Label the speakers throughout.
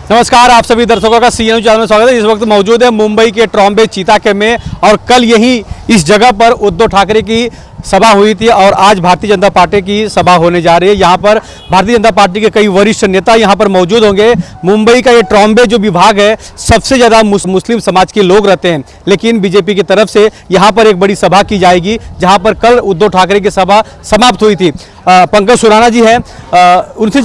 Speaker 1: नमस्कार, आप सभी दर्शकों का सीएन चैनल में स्वागत है। इस वक्त मौजूद है मुंबई के ट्रॉम्बे चीता में और कल यही इस जगह पर उद्धव ठाकरे की सभा हुई थी और आज भारतीय जनता पार्टी की सभा होने जा रही है। यहाँ पर भारतीय जनता पार्टी के कई वरिष्ठ नेता यहाँ पर मौजूद होंगे। मुंबई का ये ट्रॉम्बे जो विभाग है, सबसे ज़्यादा मुस्लिम समाज के लोग रहते हैं, लेकिन बीजेपी की तरफ से यहाँ पर एक बड़ी सभा की जाएगी, जहाँ पर कल उद्धव ठाकरे की सभा समाप्त हुई थी। पंकज सुराना जी हैं, उनसे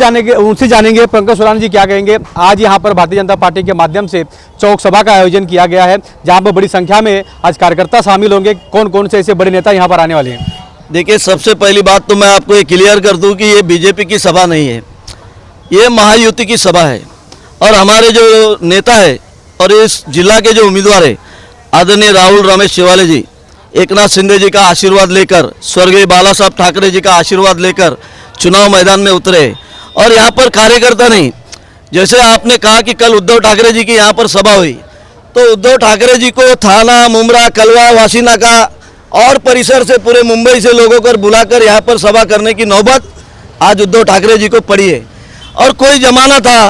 Speaker 1: जानेंगे पंकज सुराना जी क्या कहेंगे। आज यहाँ पर भारतीय जनता पार्टी के माध्यम से चौक सभा का आयोजन किया गया है, जहाँ पर बड़ी संख्या में आज कार्यकर्ता शामिल होंगे। कौन कौन से ऐसे बड़े नेता यहाँ पर आने वाले हैं?
Speaker 2: देखिए, सबसे पहली बात तो मैं आपको ये क्लियर कर दूं कि ये बीजेपी की सभा नहीं है, ये महायुति की सभा है। और हमारे जो नेता है और इस जिला के जो उम्मीदवार है, आदरणीय राहुल रमेश शेवाले जी, एकनाथ शिंदे जी का आशीर्वाद लेकर, स्वर्गीय बाला साहब ठाकरे जी का आशीर्वाद लेकर चुनाव मैदान में उतरे। और यहाँ पर कार्यकर्ता नहीं, जैसे आपने कहा कि कल उद्धव ठाकरे जी की यहाँ पर सभा हुई, तो उद्धव ठाकरे जी को थाना, मुमरा, कलवा, वासीनाका और परिसर से पूरे मुंबई से लोगों को बुलाकर यहाँ पर सभा करने की नौबत आज उद्धव ठाकरे जी को पड़ी है। और कोई जमाना था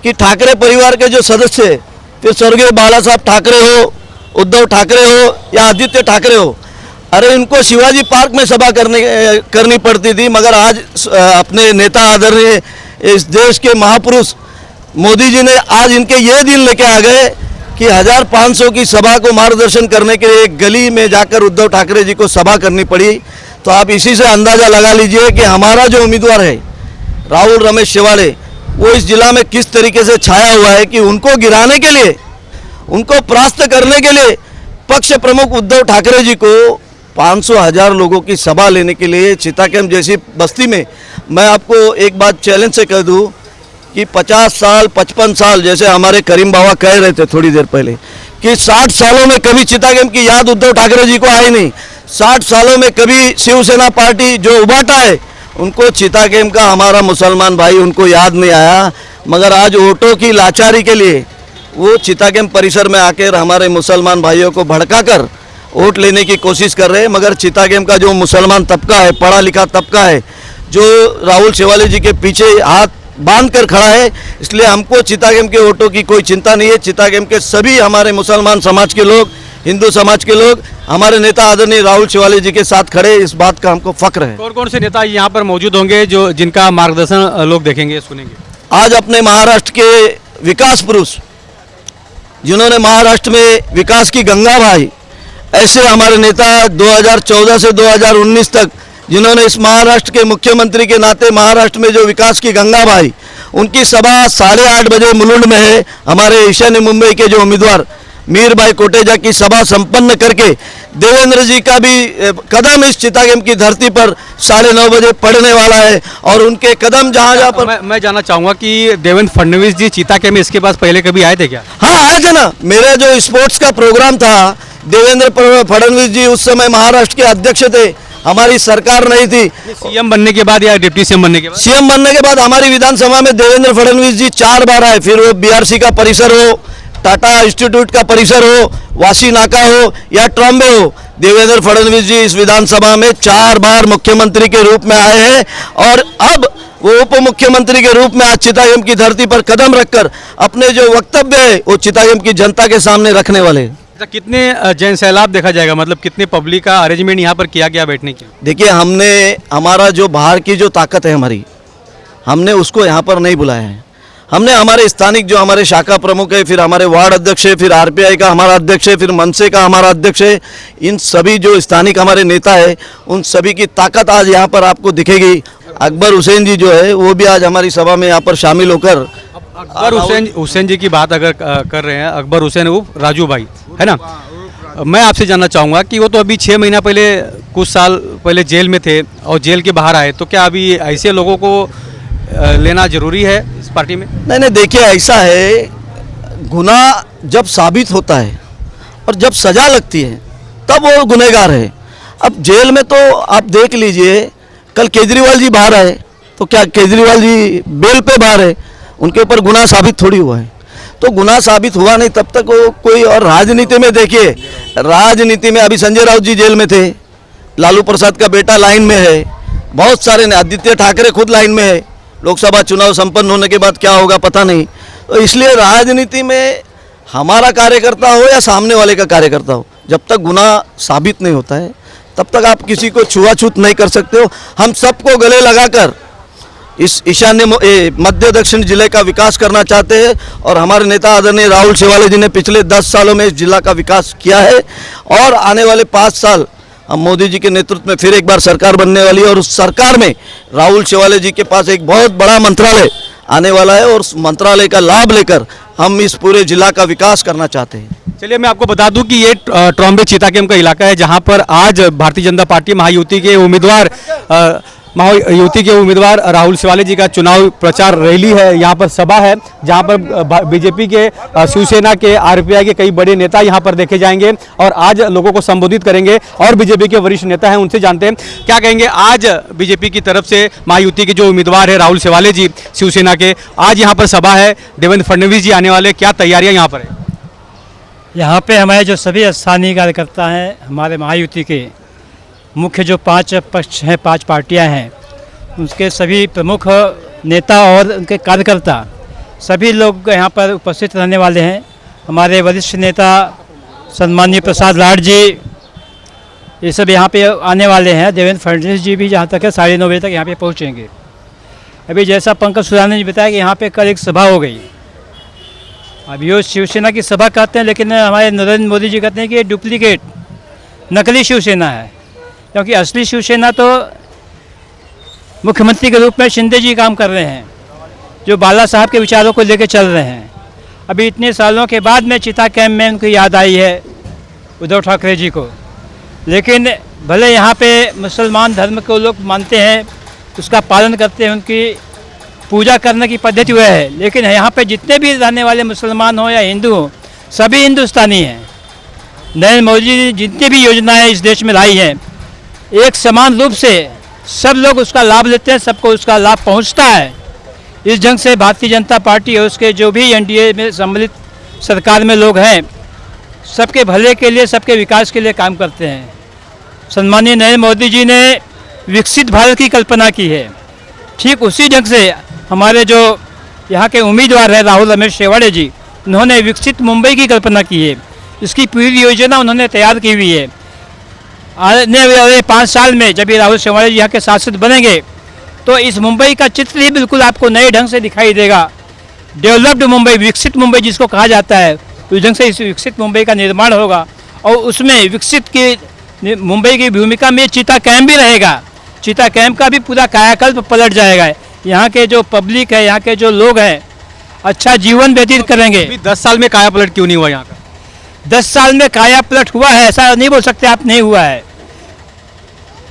Speaker 2: कि ठाकरे परिवार के जो सदस्य, फिर स्वर्गीय बाला साहब ठाकरे हो, उद्धव ठाकरे हो या आदित्य ठाकरे हो, अरे इनको शिवाजी पार्क में सभा करनी पड़ती थी। मगर आज अपने नेता आदरणीय इस देश के महापुरुष मोदी जी ने आज इनके ये दिन लेके आ गए कि 1500 की सभा को मार्गदर्शन करने के लिए एक गली में जाकर उद्धव ठाकरे जी को सभा करनी पड़ी। तो आप इसी से अंदाज़ा लगा लीजिए कि हमारा जो उम्मीदवार है राहुल रमेश शेवाले, वो इस जिला में किस तरीके से छाया हुआ है कि उनको गिराने के लिए, उनको परास्त करने के लिए पक्ष प्रमुख उद्धव ठाकरे जी को 500,000 लोगों की सभा लेने के लिए चिताकेम जैसी बस्ती में, मैं आपको एक बात चैलेंज से कह दूं कि 50 साल 55 साल, जैसे हमारे करीम बाबा कह रहे थे थोड़ी देर पहले कि 60 सालों में कभी चिताकेम की याद उद्धव ठाकरे जी को आई नहीं। 60 सालों में कभी शिवसेना पार्टी जो उबाटा है, उनको चिताकेम का हमारा मुसलमान भाई उनको याद नहीं आया। मगर आज वोटों की लाचारी के लिए वो चिताकेम परिसर में आकर हमारे मुसलमान भाइयों को भड़काकर वोट लेने की कोशिश कर रहे हैं। मगर चिताकेम का जो मुसलमान तबका है, पढ़ा लिखा तबका है, जो राहुल शेवाले जी के पीछे हाथ बांध कर खड़ा है, इसलिए हमको चिताकेम के वोटों की कोई चिंता नहीं है। चिताकेम के सभी हमारे मुसलमान समाज के लोग, हिंदू समाज के लोग हमारे नेता आदरणीय राहुल शेवाले जी के साथ खड़े, इस बात का हमको फक्र है।
Speaker 1: कौन कौन से नेता यहाँ पर मौजूद होंगे जो जिनका मार्गदर्शन लोग देखेंगे, सुनेंगे?
Speaker 2: आज अपने महाराष्ट्र के विकास पुरुष, जिन्होंने महाराष्ट्र में विकास की गंगा बहाई, ऐसे हमारे नेता 2014 से 2019 तक जिन्होंने इस महाराष्ट्र के मुख्यमंत्री के नाते महाराष्ट्र में जो विकास की गंगा बहाई, उनकी सभा 8:30 बजे मुलुंड में है। हमारे ईशान्य मुंबई के जो उम्मीदवार मीर भाई कोटेचा की सभा संपन्न करके देवेंद्र जी का भी कदम इस चिताकेम की धरती पर 9:30 बजे पड़ने वाला है। और उनके कदम जहाँ पर
Speaker 1: मैं जानना चाहूँगा कि देवेंद्र फडणवीस जी चिताकेम में इसके पास पहले कभी आए थे क्या?
Speaker 2: हाँ, आए थे ना। मेरा जो स्पोर्ट्स का प्रोग्राम था, देवेंद्र फडणवीस जी उस समय महाराष्ट्र के अध्यक्ष थे, हमारी सरकार नहीं थी।
Speaker 1: सीएम बनने के बाद या डिप्टी सीएम बनने के बाद?
Speaker 2: सीएम बनने के बाद हमारी विधानसभा में देवेंद्र फडणवीस जी 4 बार आए। फिर वो बीआरसी का परिसर हो, टाटा इंस्टीट्यूट का परिसर हो, वासी नाका हो या ट्रॉम्बे हो, देवेंद्र फडणवीस जी इस विधानसभा में 4 बार मुख्यमंत्री के रूप में आए हैं। और अब वो उप मुख्यमंत्री के रूप में आज चिताकेम की धरती पर कदम रखकर अपने जो वक्तव्य है वो चिताकेम की जनता के सामने रखने वाले हैं।
Speaker 1: कितने जन सैलाब देखा जाएगा, मतलब कितने पब्लिक का अरेंजमेंट यहाँ पर किया गया बैठने की?
Speaker 2: देखिए, हमने हमारा जो बाहर की जो ताकत है हमारी, हमने उसको यहाँ पर नहीं बुलाया है। हमने हमारे स्थानिक जो हमारे शाखा प्रमुख है, फिर हमारे वार्ड अध्यक्ष है, फिर आरपीआई का हमारा अध्यक्ष है, फिर मनसे का हमारा अध्यक्ष है, इन सभी जो स्थानिक हमारे नेता है, उन सभी की ताकत आज यहाँ पर आपको दिखेगी। अकबर हुसैन जी जो है वो भी आज हमारी सभा में यहाँ पर शामिल होकर,
Speaker 1: अकबर हुसैन जी की बात अगर कर रहे हैं, अकबर हुसैन उर्फ राजू भाई, है ना, मैं आपसे जानना चाहूँगा कि वो तो अभी 6 महीना पहले, कुछ साल पहले जेल में थे और जेल के बाहर आए, तो क्या अभी ऐसे लोगों को लेना जरूरी है इस पार्टी में?
Speaker 2: नहीं, देखिए, ऐसा है, गुनाह जब साबित होता है और जब सजा लगती है तब वो गुनहगार है। अब जेल में तो आप देख लीजिए, कल केजरीवाल जी बाहर आए, तो क्या केजरीवाल जी बेल पे बाहर है? उनके ऊपर गुनाह साबित थोड़ी हुआ है। तो गुनाह साबित हुआ नहीं तब तक वो कोई। और राजनीति में देखिए, राजनीति में अभी संजय राउत जी जेल में थे, लालू प्रसाद का बेटा लाइन में है, बहुत सारे, आदित्य ठाकरे खुद लाइन में है। लोकसभा चुनाव संपन्न होने के बाद क्या होगा पता नहीं। तो इसलिए राजनीति में हमारा कार्यकर्ता हो या सामने वाले का कार्यकर्ता हो, जब तक गुनाह साबित नहीं होता है तब तक आप किसी को छुआछूत नहीं कर सकते हो। हम सबको गले लगाकर इस ईशान्य मध्य दक्षिण जिले का विकास करना चाहते हैं और हमारे नेता आदरणीय राहुल शेवाले जी ने पिछले 10 सालों में इस जिला का विकास किया है और आने वाले 5 साल हम मोदी जी के नेतृत्व में फिर एक बार सरकार बनने वाली है और उस सरकार में राहुल शेवाले जी के पास एक बहुत बड़ा मंत्रालय आने वाला है और उस मंत्रालय का लाभ लेकर हम इस पूरे जिला का विकास करना चाहते हैं।
Speaker 1: चलिए मैं आपको बता दूं कि ये ट्रॉम्बे चीताकेम का इलाका है जहां पर आज भारतीय जनता पार्टी महायुति के उम्मीदवार राहुल शेवाले जी का चुनाव प्रचार रैली है। यहाँ पर सभा है जहाँ पर बीजेपी के शिवसेना के आरपीआई के कई बड़े नेता यहाँ पर देखे जाएंगे और आज लोगों को संबोधित करेंगे और बीजेपी के वरिष्ठ नेता हैं उनसे जानते हैं क्या कहेंगे। आज बीजेपी की तरफ से महायुति के जो उम्मीदवार है राहुल शेवाले जी शिवसेना के, आज यहाँ पर सभा है, देवेंद्र फडणवीस जी आने वाले, क्या तैयारियाँ यहाँ पर है?
Speaker 3: यहाँ पे हमारे जो सभी स्थानीय कार्यकर्ता हैं, हमारे महायुति के मुख्य जो 5 पक्ष हैं, 5 पार्टियां हैं, उसके सभी प्रमुख नेता और उनके कार्यकर्ता सभी लोग यहाँ पर उपस्थित रहने वाले हैं। हमारे वरिष्ठ नेता सम्माननीय प्रसाद लाड जी ये सब यहाँ पे आने वाले हैं। देवेंद्र फडणवीस जी भी जहाँ तक है 9:30 बजे तक यहाँ पे पहुँचेंगे। अभी जैसा पंकज सुराने जी बताया कि यहाँ पे कल एक सभा हो गई। अभी वो शिवसेना की सभा कहते हैं लेकिन हमारे नरेंद्र मोदी जी कहते हैं कि ये डुप्लीकेट नकली शिवसेना है, क्योंकि असली शिवसेना तो मुख्यमंत्री के रूप में शिंदे जी काम कर रहे हैं जो बाला साहब के विचारों को लेकर चल रहे हैं। अभी इतने सालों के बाद में चिता कैंप में उनको याद आई है उद्धव ठाकरे जी को, लेकिन भले यहाँ पे मुसलमान धर्म को लोग मानते हैं, उसका पालन करते हैं, उनकी पूजा करने की पद्धति वह है, लेकिन यहाँ पे जितने भी रहने वाले मुसलमान हो या हिंदू हो सभी हिंदुस्तानी हैं। नरेंद्र मोदी जी जितनी भी योजनाएं इस देश में लाई हैं एक समान रूप से सब लोग उसका लाभ लेते हैं, सबको उसका लाभ पहुंचता है। इस ढंग से भारतीय जनता पार्टी और उसके जो भी एनडीए में सम्मिलित सरकार में लोग हैं सबके भले के लिए, सबके विकास के लिए काम करते हैं। सम्माननीय नरेंद्र मोदी जी ने विकसित भारत की कल्पना की है, ठीक उसी ढंग से हमारे जो यहाँ के उम्मीदवार हैं राहुल रमेश शेवाड़े जी, उन्होंने विकसित मुंबई की कल्पना की है। इसकी पूरी योजना उन्होंने तैयार की हुई है। आने वाले 5 साल में जब ये राहुल शेवाड़े जी यहाँ के सांसद बनेंगे तो इस मुंबई का चित्र ही बिल्कुल आपको नए ढंग से दिखाई देगा। डेवलप्ड मुंबई, विकसित मुंबई जिसको कहा जाता है, उस ढंग से इस विकसित मुंबई का निर्माण होगा और उसमें विकसित की मुंबई की भूमिका में चीता कैंप भी रहेगा। चीता कैंप का भी पूरा कायाकल्प पलट जाएगा। यहाँ के जो पब्लिक है, यहाँ के जो लोग हैं अच्छा जीवन व्यतीत करेंगे।
Speaker 1: 10 साल में काया पलट क्यों नहीं हुआ यहाँ का?
Speaker 3: 10 साल में काया पलट हुआ है ऐसा नहीं बोल सकते आप, नहीं हुआ है।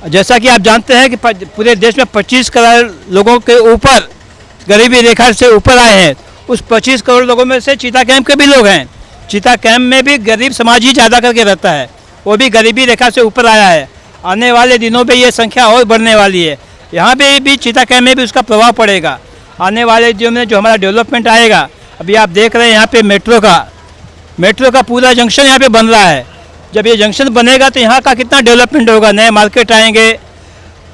Speaker 3: जैसा कि आप जानते हैं कि पूरे देश में 25 करोड़ लोगों के ऊपर गरीबी रेखा से ऊपर आए हैं। उस 25 करोड़ लोगों में से चीता कैंप के भी लोग हैं। चीता कैंप में भी गरीब समाज ही ज़्यादा करके रहता है, वो भी गरीबी रेखा से ऊपर आया है। आने वाले दिनों में ये संख्या और बढ़ने वाली है। यहाँ पे भी चीता कैंप में भी उसका प्रभाव पड़ेगा। आने वाले दिनों में जो हमारा डेवलपमेंट आएगा, अभी आप देख रहे हैं यहाँ पे मेट्रो का पूरा जंक्शन यहाँ पे बन रहा है। जब ये जंक्शन बनेगा तो यहाँ का कितना डेवलपमेंट होगा, नए मार्केट आएंगे,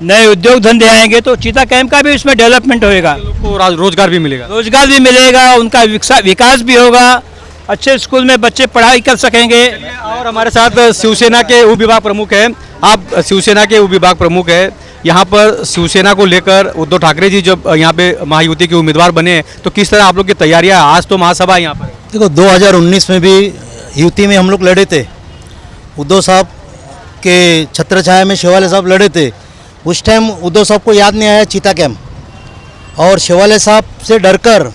Speaker 3: नए उद्योग धंधे आएंगे, तो चीता कैंप का भी उसमें डेवलपमेंट होएगा।
Speaker 1: रोजगार भी मिलेगा,
Speaker 3: उनका विकास भी होगा, अच्छे स्कूल में बच्चे पढ़ाई कर सकेंगे।
Speaker 1: और हमारे साथ शिवसेना के उप विभाग प्रमुख हैं, आप शिवसेना के उप विभाग प्रमुख हैं। यहाँ पर शिवसेना को लेकर उद्धव ठाकरे जी जब यहाँ पे महायुति के उम्मीदवार बने तो किस तरह आप लोग की तैयारियाँ? आज तो महासभा है यहाँ पर।
Speaker 4: देखो 2019 में भी युति में हम लोग लड़े थे, उद्धव साहब के छत्र छाया में शेवाले साहब लड़े थे। उस टाइम उद्धव साहब को याद नहीं आया चीता कैंप, और शेवाले साहब से डरकर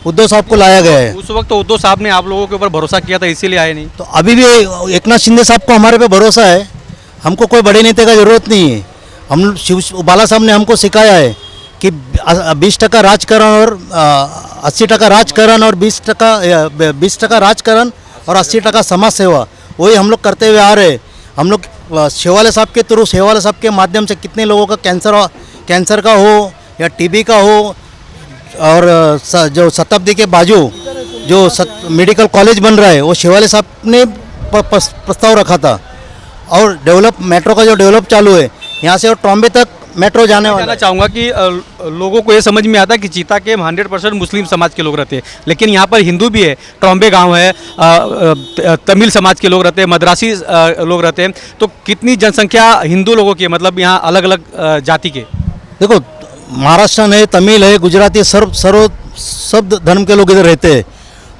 Speaker 4: उद्धव साहब को लाया गया है।
Speaker 1: उस वक्त तो उद्धव साहब ने आप लोगों के ऊपर भरोसा किया था, इसीलिए आए नहीं।
Speaker 4: तो अभी भी एकनाथ शिंदे साहब को हमारे पे भरोसा है। हमको कोई बड़े नेता का ज़रूरत नहीं है। हम बाला साहब ने हमको सिखाया है कि 20% राजकारण और 80% राजकारण और 20% राजकारण और 80% समाज सेवा, वही हम लोग करते हुए आ रहे। हम लोग शेवाले साहब के थ्रू, शेवाले साहब के माध्यम से कितने लोगों का कैंसर का हो या टीबी का हो, और जो शताब्दी के बाजू जो मेडिकल कॉलेज बन रहा है वो शेवाले साहब ने प्रस्ताव रखा था। और मेट्रो का जो डेवलप चालू है यहाँ से और ट्रॉम्बे तक मेट्रो जाने वाला
Speaker 1: कहना
Speaker 4: है।
Speaker 1: चाहूँगा कि लोगों को ये समझ में आता है कि चीता कैम्प 100% मुस्लिम समाज के लोग रहते हैं, लेकिन यहाँ पर हिंदू भी है, ट्रॉम्बे गांव है, तमिल समाज के लोग रहते हैं, मद्रासी लोग रहते हैं। तो कितनी जनसंख्या हिंदू लोगों की है, मतलब यहाँ अलग अलग जाति के?
Speaker 4: देखो, महाराष्ट्र है, तमिल है, गुजराती है, सब धर्म के लोग इधर रहते हैं।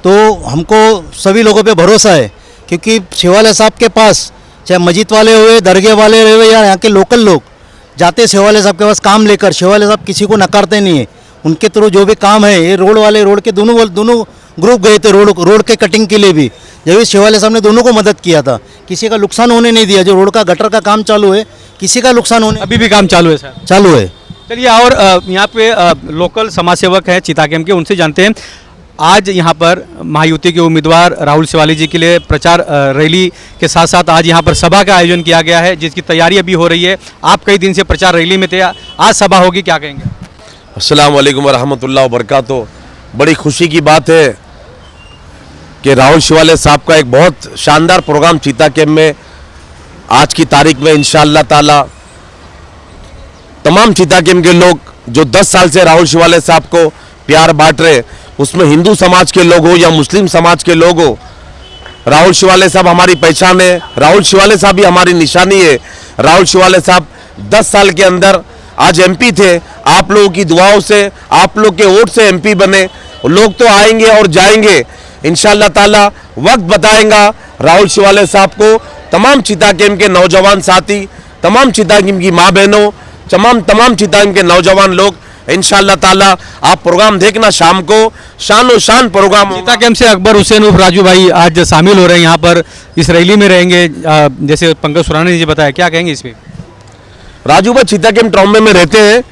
Speaker 4: तो हमको सभी लोगों पे भरोसा है, क्योंकि शिवालय साहब के पास चाहे मस्जिद वाले हुए, दरगाह वाले हुए या यहाँ के लोकल लोग जाते शिवालय साहब के पास काम लेकर। शिवालय साहब किसी को नकारते नहीं है, उनके थ्रू जो भी काम है, ये रोड वाले, रोड के दोनों ग्रुप गए थे रोड के कटिंग के लिए भी। जब इस शिवालय साहब ने दोनों को मदद किया था, किसी का नुकसान होने नहीं दिया। जो रोड का गटर का काम चालू है, किसी का नुकसान होने
Speaker 1: अभी भी काम चालू है सर?
Speaker 4: चालू है।
Speaker 1: चलिए, और यहाँ पे लोकल समाज सेवक हैं चीता कैम्प के, उनसे जानते हैं। आज यहाँ पर महायुति के उम्मीदवार राहुल शिवाले जी के लिए प्रचार रैली के साथ साथ आज यहाँ पर सभा का आयोजन किया गया है, जिसकी तैयारी अभी हो रही है। आप कई दिन से प्रचार रैली में थे, आज सभा होगी, क्या कहेंगे?
Speaker 5: अस्सलाम वालेकुम रहमतुल्लाह वबरकातुहू। बड़ी खुशी की बात है कि राहुल शिवाले साहब का एक बहुत शानदार प्रोग्राम चीता कैम्प में आज की तारीख में इंशाअल्लाह ताला तमाम चीता कैम्प के लोग जो 10 साल से राहुल शिवाले साहब को प्यार बांट रहे, उसमें हिंदू समाज के लोग हो या मुस्लिम समाज के लोग हो, राहुल शिवाले साहब हमारी पहचान है। राहुल शिवाले साहब ही हमारी निशानी है। राहुल शिवाले साहब 10 साल के अंदर आज एमपी थे। आप लोगों की दुआओं से, आप लोग के वोट से एमपी बने। लोग तो आएंगे और जाएंगे, इंशाअल्लाह ताला वक्त बताएगा राहुल शिवाले साहब को। तमाम चीता कैम्प के नौजवान साथी, तमाम चीता कैम्प की माँ बहनों, तमाम चीता कैम्प के नौजवान लोग, इंशाअल्लाह ताला आप प्रोग्राम देखना शाम को, शान शान प्रोग्राम।
Speaker 1: चीता कैम्प से अकबर हुसैन उर्फ राजू भाई आज शामिल हो रहे हैं यहाँ पर, इस रैली में रहेंगे, जैसे पंकज सुराना जी बताया, क्या कहेंगे इस पे?
Speaker 5: राजू भाई चीता कैम्प ट्रॉम्बे में रहते हैं,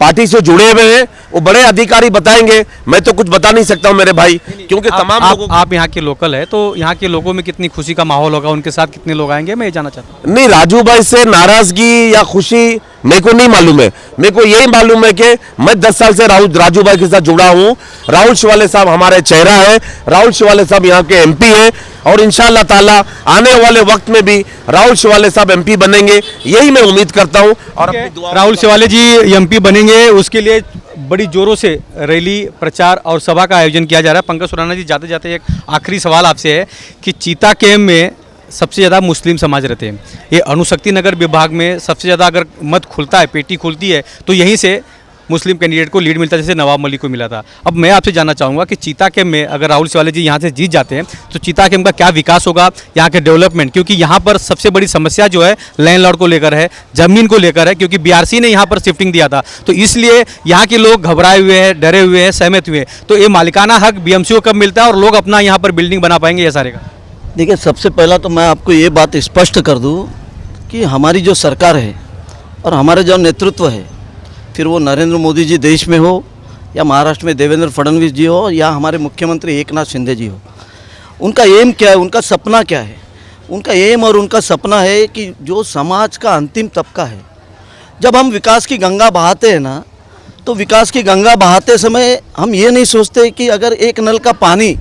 Speaker 5: पार्टी से जुड़े हुए हैं, वो बड़े अधिकारी बताएंगे, मैं तो कुछ बता नहीं सकता हूं मेरे भाई, क्योंकि तमाम लोगों
Speaker 1: आप यहाँ के लोकल है, तो यहाँ के लोगों में कितनी खुशी का माहौल होगा, उनके साथ कितने लोग आएंगे, मैं ये जानना चाहता हूँ।
Speaker 5: नहीं, राजू भाई से नाराजगी या खुशी मेरे को नहीं मालूम है। मेरे को यही मालूम है कि मैं 10 साल से राजू भाई के साथ जुड़ा हूँ। राहुल शिवाले साहब हमारे चेहरा है, राहुल शिवाले साहब यहाँ के एमपी है, और इंशाअल्लाह ताला आने वाले वक्त में भी राहुल शिवाले साहब एमपी बनेंगे, यही मैं उम्मीद करता हूँ। और अपनी दुआ
Speaker 1: राहुल शिवाले जी एमपी बनेंगे, उसके लिए बड़ी जोरों से रैली, प्रचार और सभा का आयोजन किया जा रहा है। पंकज सुराना जी, जाते जाते एक आखिरी सवाल आपसे है कि चीता कैम्प में सबसे ज़्यादा मुस्लिम समाज रहते हैं, ये अणुशक्ति नगर विभाग में सबसे ज़्यादा अगर मत खुलता है, पेटी खुलती है, तो यहीं से मुस्लिम कैंडिडेट को लीड मिलता है, जैसे नवाब मलिक को मिला था। अब मैं आपसे जानना चाहूँगा कि चीता कैम्प में अगर राहुल शिवाले जी यहाँ से जीत जाते हैं तो चीता कैम्प का क्या विकास होगा, यहाँ के डेवलपमेंट, क्योंकि यहाँ पर सबसे बड़ी समस्या जो है लैंडलॉर्ड को लेकर है, ज़मीन को लेकर है, क्योंकि बीआरसी ने यहाँ पर शिफ्टिंग दिया था, तो इसलिए यहाँ के लोग घबराए हुए हैं, डरे हुए हैं, सहमत हुए हैं। तो ये मालिकाना हक बीएमसी को कब मिलता है और लोग अपना यहाँ पर बिल्डिंग बना पाएंगे, ये सारे का?
Speaker 2: देखिए, सबसे पहला तो मैं आपको ये बात स्पष्ट कर दूं कि हमारी जो सरकार है और हमारे जो नेतृत्व है, फिर वो नरेंद्र मोदी जी देश में हो या महाराष्ट्र में देवेंद्र फडणवीस जी हो या हमारे मुख्यमंत्री एकनाथ शिंदे जी हो, उनका एम क्या है, उनका सपना क्या है? उनका एम और उनका सपना है कि जो समाज का अंतिम तबका है, जब हम विकास की गंगा बहाते हैं ना, तो विकास की गंगा बहाते समय हम ये नहीं सोचते कि अगर एक नल का पानी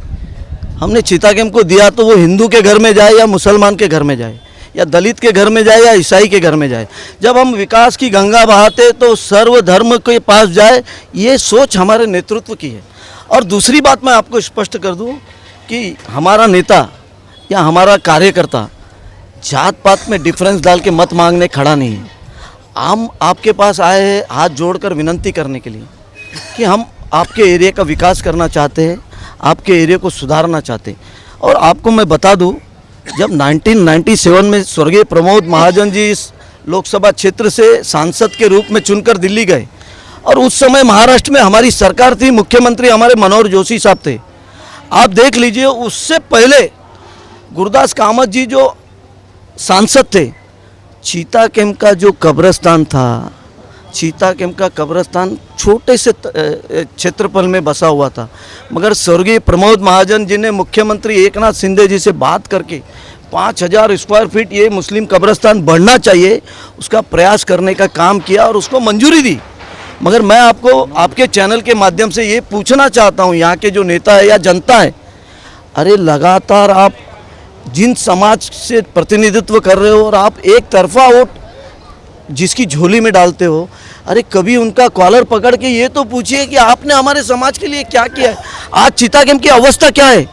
Speaker 2: हमने चीता कैम्प को दिया तो वो हिंदू के घर में जाए या मुसलमान के घर में जाए या दलित के घर में जाए या ईसाई के घर में जाए। जब हम विकास की गंगा बहाते तो सर्वधर्म के पास जाए, ये सोच हमारे नेतृत्व की है। और दूसरी बात मैं आपको स्पष्ट कर दूं कि हमारा नेता या हमारा कार्यकर्ता जात पात में डिफरेंस डाल के मत मांगने खड़ा नहीं है। हम आपके पास आए हैं हाथ जोड़कर विनंती करने के लिए कि हम आपके एरिया का विकास करना चाहते हैं, आपके एरिया को सुधारना चाहते हैं। और आपको मैं बता दूं, जब 1997 में स्वर्गीय प्रमोद महाजन जी इस लोकसभा क्षेत्र से सांसद के रूप में चुनकर दिल्ली गए, और उस समय महाराष्ट्र में हमारी सरकार थी, मुख्यमंत्री हमारे मनोहर जोशी साहब थे। आप देख लीजिए, उससे पहले गुरदास कामत जी जो सांसद थे, चीता कैम्प का जो कब्रिस्तान था, चीता कैम्प का कब्रिस्तान छोटे से क्षेत्रफल में बसा हुआ था, मगर स्वर्गीय प्रमोद महाजन जी ने मुख्यमंत्री एकनाथ शिंदे जी से बात करके 5000 स्क्वायर फीट ये मुस्लिम कब्रिस्तान बढ़ना चाहिए, उसका प्रयास करने का काम किया और उसको मंजूरी दी। मगर मैं आपको आपके चैनल के माध्यम से ये पूछना चाहता हूँ, यहाँ के जो नेता है या जनता है, अरे लगातार आप जिन समाज से प्रतिनिधित्व कर रहे हो और आप एक तरफा वोट जिसकी झोली में डालते हो, अरे कभी उनका कॉलर पकड़ के ये तो पूछिए कि आपने हमारे समाज के लिए क्या किया है। आज चिता कैंप की अवस्था क्या है,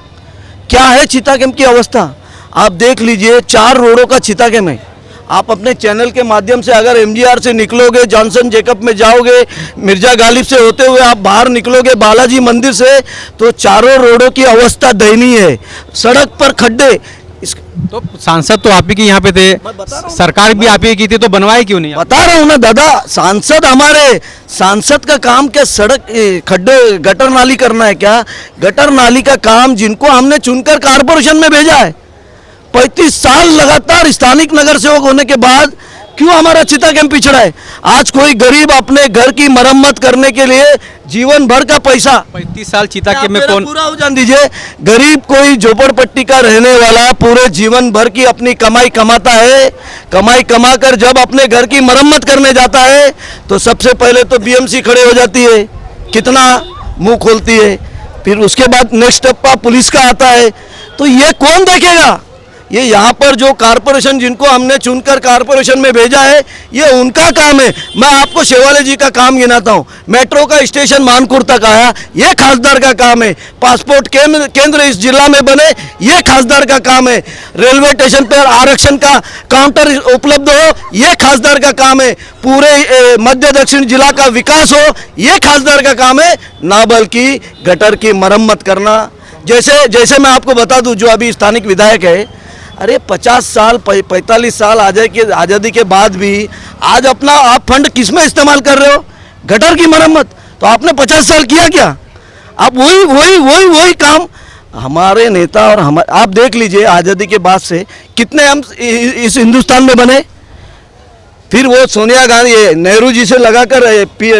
Speaker 2: क्या है चिता कैंप की अवस्था। आप देख लीजिए 4 रोडों का चिता कैंप है। आप अपने चैनल के माध्यम से अगर एमजीआर से निकलोगे, जॉनसन जेकब में जाओगे, मिर्जा गालिब से होते हुए आप बाहर निकलोगे बालाजी मंदिर से, तो चारों रोडों की अवस्था दयनीय है। सड़क पर खड्डे।
Speaker 1: तो सांसद तो आप ही के यहाँ पे थे, सरकार भी आप ही की थी, तो बनवाए क्यों नहीं?
Speaker 2: बता रहा हूँ ना दादा, सांसद का काम क्या सड़क खड्डे गटर नाली करना है क्या? गटर नाली का काम जिनको हमने चुनकर कारपोरेशन में भेजा है, 35 साल लगातार स्थानिक नगर सेवक होने के बाद क्यों हमारा चिता कैंप पिछड़ा है? आज कोई गरीब अपने घर की मरम्मत करने के लिए जीवन भर का पैसा,
Speaker 1: 35 साल चिता कैंप में
Speaker 2: मेरा
Speaker 1: कौन?
Speaker 2: पूरा हो जान दीजिए। गरीब कोई झोपड़पट्टी का रहने वाला पूरे जीवन भर की अपनी कमाई कमाता है, कमाई कमाकर जब अपने घर की मरम्मत करने जाता है तो सबसे पहले तो बीएमसी खड़े हो जाती है, कितना मुंह खोलती है, फिर उसके बाद नेक्स्ट स्टेप पुलिस का आता है। तो ये कौन देखेगा? ये यहाँ पर जो कारपोरेशन जिनको हमने चुनकर कारपोरेशन में भेजा है, ये उनका काम है। मैं आपको शेवाले जी का काम गिनाता हूँ। मेट्रो का स्टेशन मानकुर तक आया, ये खासदार का काम है। पासपोर्ट केंद्र इस जिला में बने, ये खासदार का काम है। रेलवे स्टेशन पर आरक्षण का काउंटर उपलब्ध हो, ये खासदार का काम है। पूरे मध्य दक्षिण जिला का विकास हो, ये खासदार का काम है, ना बल्कि गटर की मरम्मत करना। जैसे मैं आपको बता दूं, जो अभी स्थानिक विधायक है, अरे 50 साल 45 साल आज़ादी के बाद भी आज अपना आप फंड किस में इस्तेमाल कर रहे हो? गटर की मरम्मत। तो आपने 50 साल किया क्या? आप वही काम हमारे नेता और हम, आप देख लीजिए आज़ादी के बाद से कितने हम इस हिंदुस्तान में बने। फिर वो सोनिया गांधी नेहरू जी से लगाकर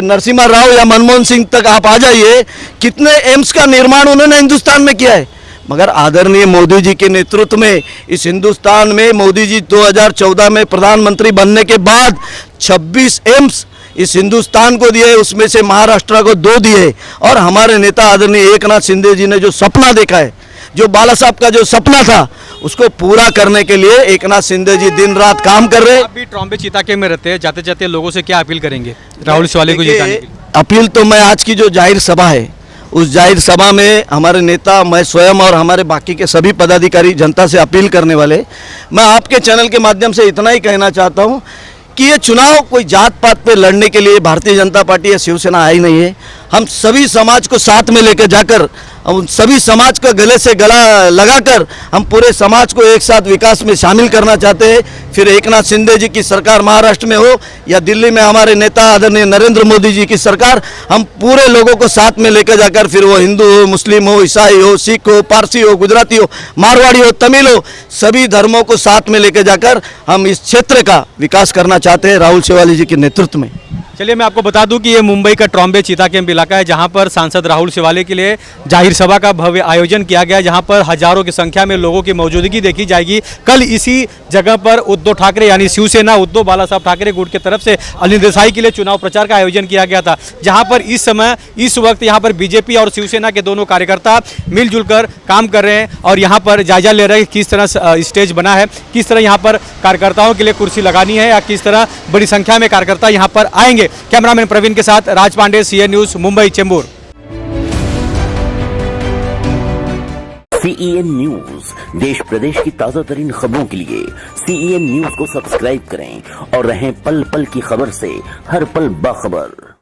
Speaker 2: नरसिम्हा राव या मनमोहन सिंह तक आप आ जाइए, कितने एम्स का निर्माण उन्होंने हिंदुस्तान में किया है। मगर आदरणीय मोदी जी के नेतृत्व में इस हिंदुस्तान में मोदी जी 2014 में प्रधानमंत्री बनने के बाद 26 एम्स इस हिंदुस्तान को दिए, उसमें से महाराष्ट्र को 2 दिए। और हमारे नेता आदरणीय एकनाथ शिंदे जी ने जो सपना देखा है, जो बाला साहब का जो सपना था, उसको पूरा करने के लिए एकनाथ शिंदे जी दिन रात काम कर रहे हैं।
Speaker 1: आप भी ट्रॉम्बे चिता कैंप में रहते हैं, जाते जाते लोगों से क्या अपील करेंगे राहुल शिवाले को जिताने के लिए?
Speaker 2: अपील तो मैं आज की जो जाहिर सभा है, उस जाहिर सभा में हमारे नेता, मैं स्वयं और हमारे बाकी के सभी पदाधिकारी जनता से अपील करने वाले, मैं आपके चैनल के माध्यम से इतना ही कहना चाहता हूं कि ये चुनाव कोई जात पात पे लड़ने के लिए भारतीय जनता पार्टी या शिवसेना आई नहीं है। हम सभी समाज को साथ में लेकर जाकर, हम सभी समाज का गले से गला लगाकर हम पूरे समाज को एक साथ विकास में शामिल करना चाहते हैं। फिर एकनाथ शिंदे जी की सरकार महाराष्ट्र में हो या दिल्ली में हमारे नेता आदरणीय नरेंद्र मोदी जी की सरकार, हम पूरे लोगों को साथ में लेकर जाकर, फिर वो हिंदू हो, मुस्लिम हो, ईसाई हो, सिख हो, पारसी हो, गुजराती हो, मारवाड़ी हो, तमिल हो, सभी धर्मों को साथ में लेकर जाकर हम इस क्षेत्र का विकास करना चाहते हैं राहुल शिवाले जी के नेतृत्व में।
Speaker 1: चलिए मैं आपको बता दूं कि ये मुंबई का ट्रॉम्बे चिता कैंप इलाका है, जहां पर सांसद राहुल शिवाले के लिए जाहिर सभा का भव्य आयोजन किया गया, जहां पर हजारों की संख्या में लोगों की मौजूदगी देखी जाएगी। कल इसी जगह पर उद्धव ठाकरे यानी शिवसेना उद्धव बाला साहब ठाकरे गुट की तरफ से अनिल देसाई के लिए चुनाव प्रचार का आयोजन किया गया था, जहां पर इस वक्त यहाँ पर बीजेपी और शिवसेना के दोनों कार्यकर्ता मिलजुल कर काम कर रहे हैं और यहाँ पर जायजा ले रहे हैं किस तरह स्टेज बना है, किस तरह यहाँ पर कार्यकर्ताओं के लिए कुर्सी लगानी है या किस तरह बड़ी संख्या में कार्यकर्ता यहाँ पर आएंगे। कैमरामैन प्रवीण के साथ Raj Pandey, CN news, Mumbai, Chembur.
Speaker 6: CEN news देश प्रदेश की ताजा तरीन खबरों के लिए सीईएन न्यूज को सब्सक्राइब करें और रहें पल पल की खबर से हर पल बाखबर।